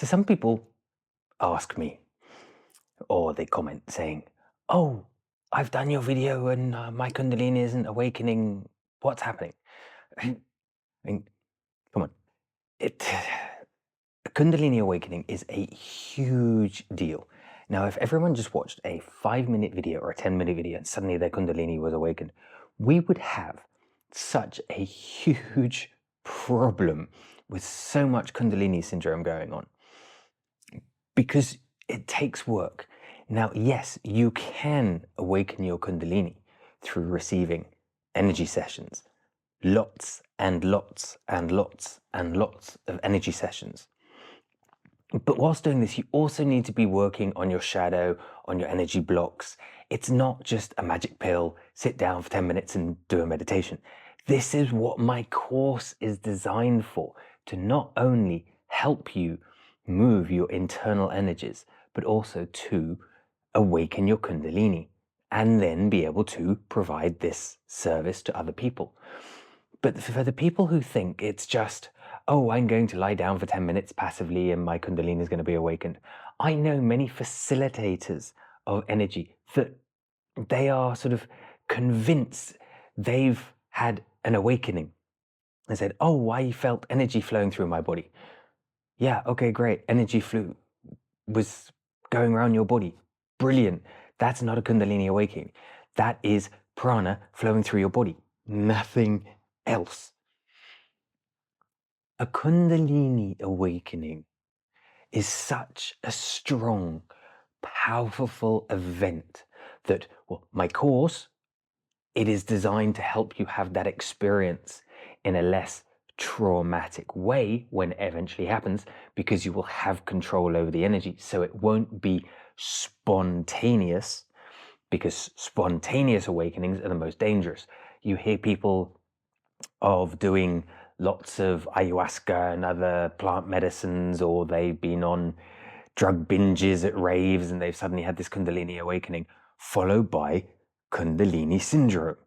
So some people ask me, or they comment saying, "Oh, I've done your video and my Kundalini isn't awakening. What's happening?" I mean, come on. It Kundalini awakening is a huge deal. Now, if everyone just watched a 5-minute video or a 10-minute video and suddenly their Kundalini was awakened, we would have such a huge problem with so much Kundalini syndrome going on because it takes work. Now, yes, you can awaken your Kundalini through receiving energy sessions, lots and lots and lots and lots of energy sessions. But whilst doing this, you also need to be working on your shadow, on your energy blocks. It's not just a magic pill, sit down for 10 minutes and do a meditation. This is what my course is designed for, to not only help you move your internal energies, but also to awaken your Kundalini and then be able to provide this service to other people. But for the people who think it's just, oh, I'm going to lie down for 10 minutes passively and my Kundalini is going to be awakened. I know many facilitators of energy that they are sort of convinced they've had an awakening. They said, oh, I felt energy flowing through my body. Yeah, okay, great. Energy was going around your body. Brilliant. That's not a Kundalini awakening. That is prana flowing through your body. Nothing else. A Kundalini awakening is such a strong, powerful event that, well, my course, it is designed to help you have that experience in a less traumatic way when it eventually happens, because you will have control over the energy. So it won't be spontaneous, because spontaneous awakenings are the most dangerous. You hear people of doing lots of ayahuasca and other plant medicines, or they've been on drug binges at raves and they've suddenly had this Kundalini awakening, followed by Kundalini syndrome.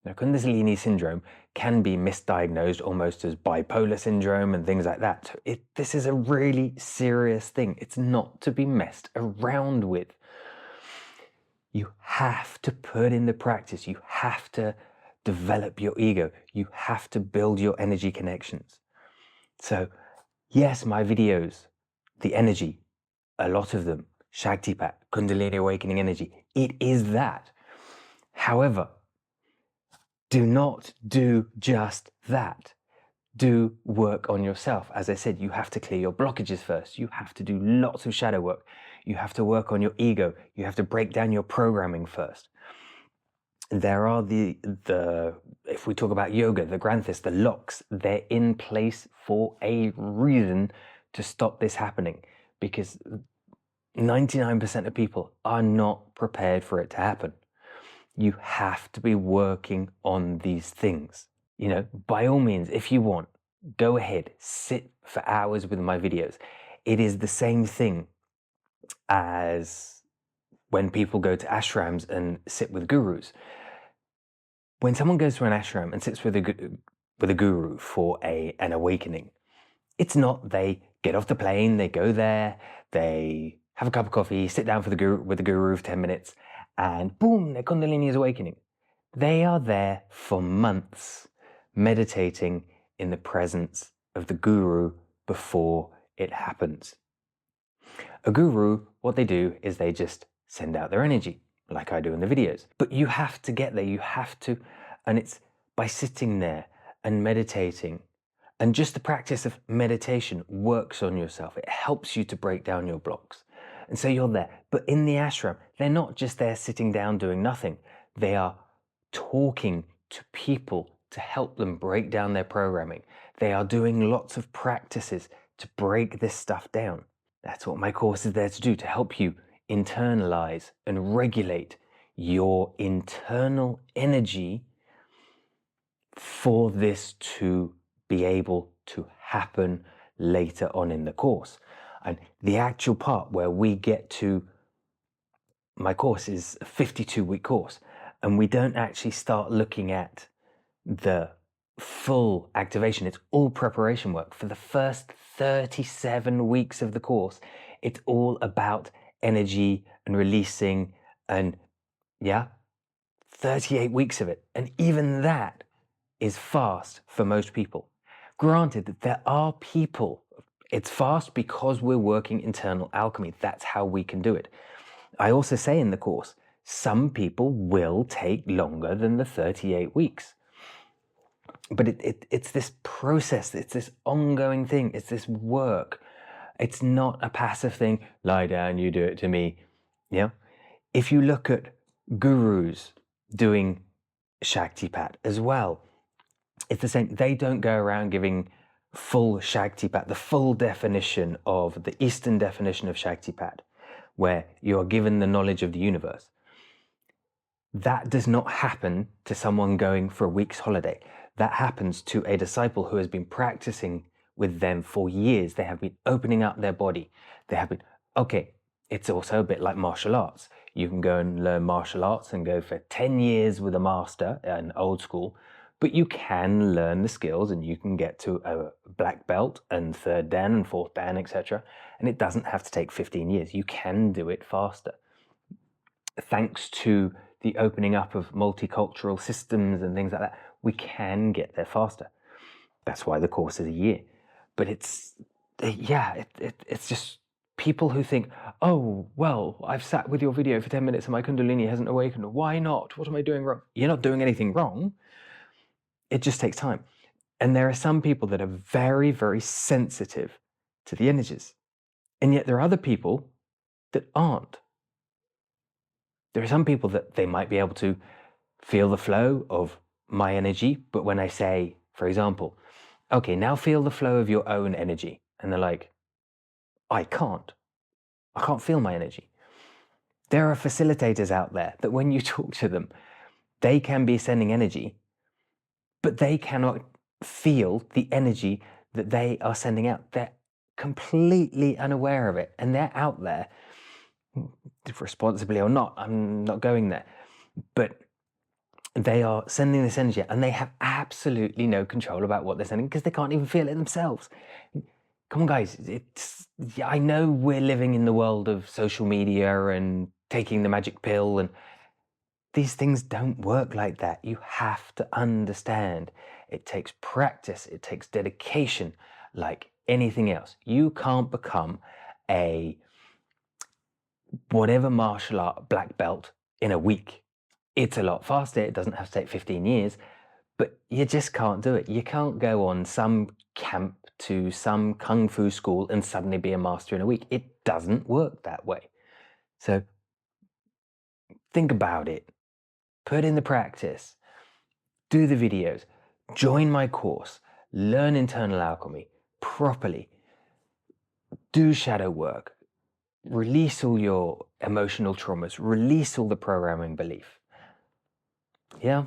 Now, Kundalini syndrome can be misdiagnosed almost as bipolar syndrome and things like that. So this is a really serious thing. It's not to be messed around with. You have to put in the practice. You have to develop your ego. You have to build your energy connections. So yes, my videos, the energy, a lot of them, Shaktipat, Kundalini awakening energy, it is that. However, do not do just that. Do work on yourself. As I said, you have to clear your blockages first. You have to do lots of shadow work. You have to work on your ego. You have to break down your programming first. There are if we talk about yoga, the granthis, the locks, they're in place for a reason to stop this happening, because 99% of people are not prepared for it to happen. You have to be working on these things. You know, by all means, if you want, go ahead, sit for hours with my videos. It is the same thing as when people go to ashrams and sit with gurus. When someone goes to an ashram and sits with a guru for an awakening, it's not they get off the plane, they go there, they have a cup of coffee, sit down with the guru for 10 minutes, and boom, their Kundalini is awakening. They are there for months, meditating in the presence of the guru before it happens. A guru, what they do is they just send out their energy, like I do in the videos. But you have to get there, you have to, and it's by sitting there and meditating. And just the practice of meditation works on yourself. It helps you to break down your blocks. And so you're there. But in the ashram, they're not just there sitting down doing nothing. They are talking to people to help them break down their programming. They are doing lots of practices to break this stuff down. That's what my course is there to do, to help you internalize and regulate your internal energy for this to be able to happen later on in the course. And the actual part where we get to, my course is a 52-week course, and we don't actually start looking at the full activation. It's all preparation work. For the first 37 weeks of the course, it's all about energy and releasing, and 38 weeks of it. And even that is fast for most people. Granted that there are people, it's fast because we're working internal alchemy. That's how we can do it. I also say in the course, some people will take longer than the 38 weeks. But it's this process, it's this ongoing thing, it's this work. It's not a passive thing, lie down, you do it to me. If you look at gurus doing Shaktipat as well, it's the same. They don't go around giving full Shaktipat, the full definition of the Eastern definition of Shaktipat, where you are given the knowledge of the universe. That does not happen to someone going for a week's holiday. That happens to a disciple who has been practicing with them for years. They have been opening up their body. They have been, okay, it's also a bit like martial arts. You can go and learn martial arts and go for 10 years with a master, an old school, but you can learn the skills and you can get to a black belt and third dan and fourth dan, etc. And it doesn't have to take 15 years. You can do it faster. Thanks to the opening up of multicultural systems and things like that, we can get there faster. That's why the course is a year. But it's just people who think, oh, well, I've sat with your video for 10 minutes and my Kundalini hasn't awakened. Why not? What am I doing wrong? You're not doing anything wrong. It just takes time. And there are some people that are very, very sensitive to the energies. And yet there are other people that aren't. There are some people that they might be able to feel the flow of my energy, but when I say, for example, okay, now feel the flow of your own energy, and they're like, I can't feel my energy. There are facilitators out there that when you talk to them, they can be sending energy, but they cannot feel the energy that they are sending out. They're completely unaware of it, and they're out there, responsibly or not, I'm not going there, but they are sending this energy and they have absolutely no control about what they're sending because they can't even feel it themselves. Come on, guys. I know we're living in the world of social media and taking the magic pill, and these things don't work like that. You have to understand. It takes practice. It takes dedication, like anything else. You can't become a whatever martial art black belt in a week. It's a lot faster. It doesn't have to take 15 years, but you just can't do it. You can't go on some camp to some kung fu school and suddenly be a master in a week. It doesn't work that way. So think about it. Put in the practice. Do the videos. Join my course. Learn internal alchemy properly. Do shadow work. Release all your emotional traumas. Release all the programming belief. Yeah?